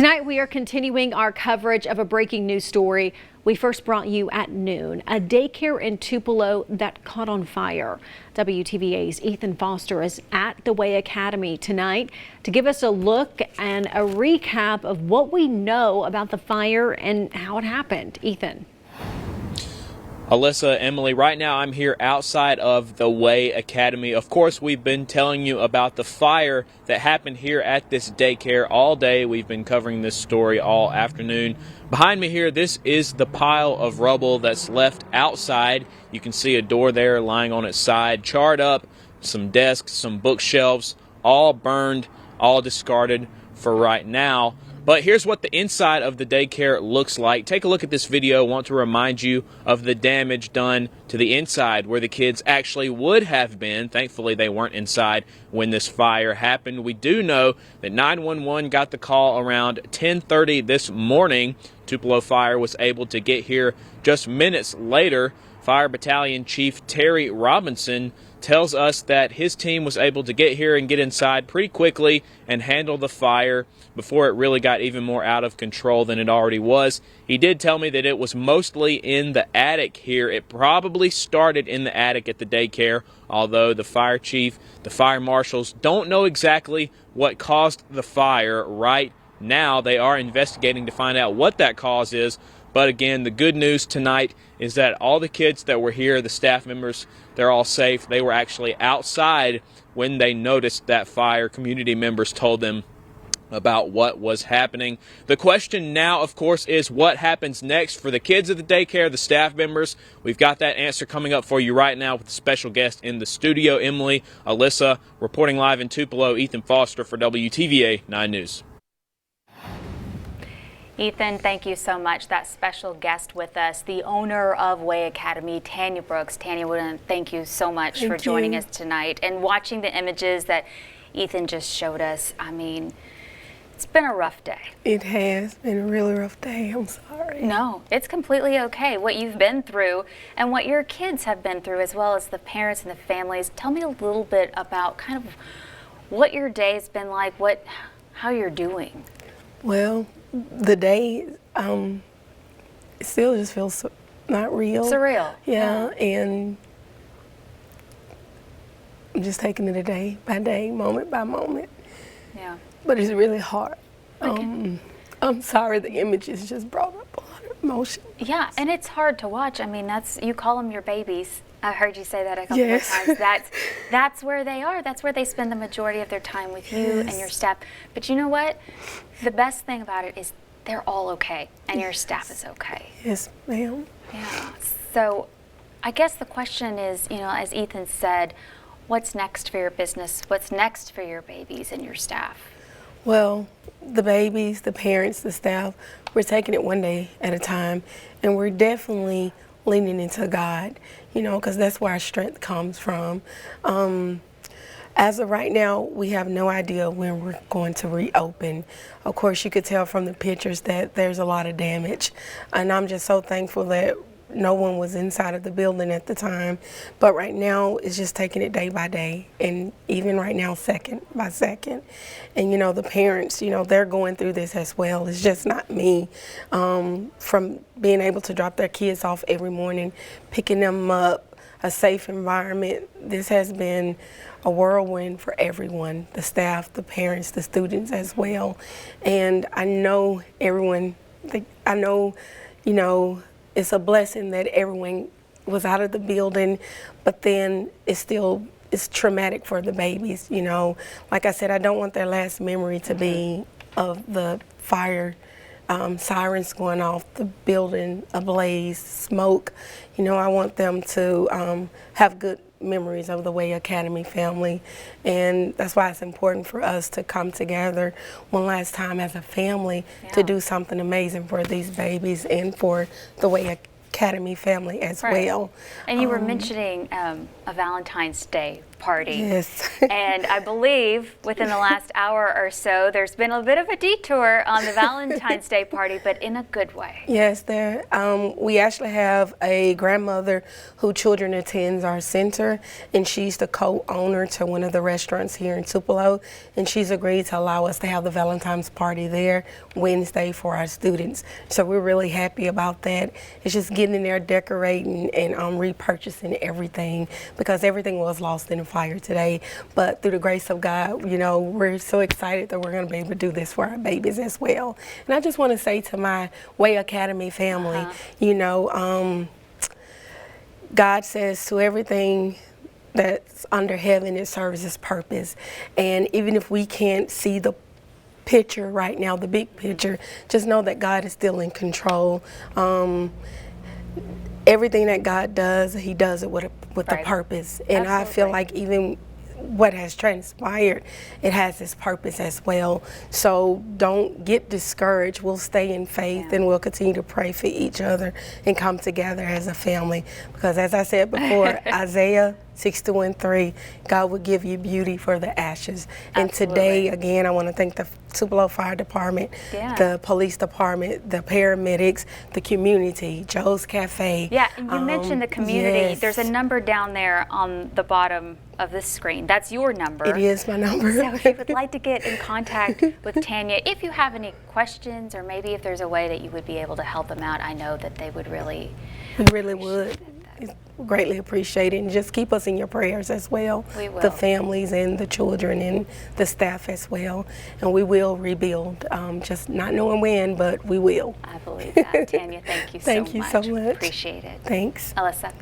Tonight we are continuing our coverage of a breaking news story we first brought you at noon. A daycare in Tupelo that caught on fire. WTVA's Ethan Foster is at the Way Academy tonight to give us a look and a recap of what we know about the fire and how it happened. Ethan. Alyssa, Emily, right now I'm here outside of the Way Academy. Of course, we've been telling you about the fire that happened here at this daycare all day. We've been covering this story all afternoon. Behind me here, this is the pile of rubble that's left outside. You can see a door there lying on its side, charred up, some desks, some bookshelves, all burned, all discarded for right now. But here's what the inside of the daycare looks like. Take a look at this video. I want to remind you of the damage done to the inside where the kids actually would have been. Thankfully, they weren't inside when this fire happened. We do know that 911 got the call around 10:30 this morning. Tupelo Fire was able to get here just minutes later. Fire Battalion Chief Terry Robinson tells us that his team was able to get here and get inside pretty quickly and handle the fire before it really got even more out of control than it already was. He did tell me that it was mostly in the attic here. It probably started in the attic at the daycare, although the fire chief, the fire marshals don't know exactly what caused the fire right now. They are investigating to find out what that cause is. But again, the good news tonight is that all the kids that were here, the staff members, they're all safe. They were actually outside when they noticed that fire. Community members told them about what was happening. The question now, of course, is what happens next for the kids at the daycare, the staff members. We've got that answer coming up for you right now with a special guest in the studio, Emily, Alyssa, reporting live in Tupelo, Ethan Foster for WTVA 9 News. Ethan, thank you so much. That special guest with us, the owner of Way Academy, Tanya Brooks. Tanya, we want to thank you so much for joining us tonight and watching the images that Ethan just showed us. I mean, it's been a rough day. It has been a really rough day. I'm sorry. No, it's completely okay. What you've been through and what your kids have been through, as well as the parents and the families. Tell me a little bit about kind of what your day's been like, how you're doing. Well, the day it still just feels not real. Surreal. Yeah, and I'm just taking it a day by day, moment by moment. Yeah. But it's really hard. Okay. I'm sorry, the images just brought up a lot of emotion. Yeah, and it's hard to watch. I mean, you call them your babies. I heard you say that a couple of times. That's where they are. That's where they spend the majority of their time with you and your staff. But you know what? The best thing about it is they're all okay, and your staff is okay. Yes, ma'am. Yeah. So I guess the question is, as Ethan said, what's next for your business? What's next for your babies and your staff? Well, the babies, the parents, the staff, we're taking it one day at a time, and we're definitely leaning into God, because that's where our strength comes from. As of right now, we have no idea when we're going to reopen. Of course, you could tell from the pictures that there's a lot of damage, and I'm just so thankful that no one was inside of the building at the time. But right now, it's just taking it day by day, and even right now, second by second. And the parents, they're going through this as well. It's just not me. From being able to drop their kids off every morning, picking them up, a safe environment, this has been a whirlwind for everyone, the staff, the parents, the students as well. And I know it's a blessing that everyone was out of the building, but then it's traumatic for the babies, Like I said, I don't want their last memory to be of the fire, sirens going off, the building ablaze, smoke. I want them to have good memories of the Way Academy family, and that's why it's important for us to come together one last time as a family to do something amazing for these babies and for the Way Academy family as well. And you were mentioning a Valentine's Day party. Yes. And I believe within the last hour or so, there's been a bit of a detour on the Valentine's Day party, but in a good way. Yes, we actually have a grandmother who children attends our center, and she's the co-owner to one of the restaurants here in Tupelo, and she's agreed to allow us to have the Valentine's party there Wednesday for our students. So we're really happy about that. It's just getting in there, decorating, and repurchasing everything, because everything was lost in the fire today. But through the grace of God, you know, we're so excited that we're going to be able to do this for our babies as well. And I just want to say to my Way Academy family, you know, God says to everything that's under heaven, it serves its purpose. And even if we can't see the picture right now, the big picture, just know that God is still in control. Everything that God does, He does it with a purpose. And I feel like even what has transpired, it has its purpose as well. So don't get discouraged. We'll stay in faith and we'll continue to pray for each other and come together as a family. Because as I said before, Isaiah 61:3, God will give you beauty for the ashes. And today, again, I want to thank the Tupelo Fire Department, the police department, the paramedics, the community, Joe's Cafe. Yeah, and you mentioned the community. There's a number down there on the bottom of this screen. That's your number. It is my number. So if you would like to get in contact with Tanya, if you have any questions, or maybe if there's a way that you would be able to help them out, I know that they would really would. Greatly appreciate it, and just keep us in your prayers as well. We will. The families and the children and the staff as well, and we will rebuild. Just not knowing when, but we will. I believe that. Tanya, thank you so much. Thank you so much. Appreciate it. Thanks. Alyssa.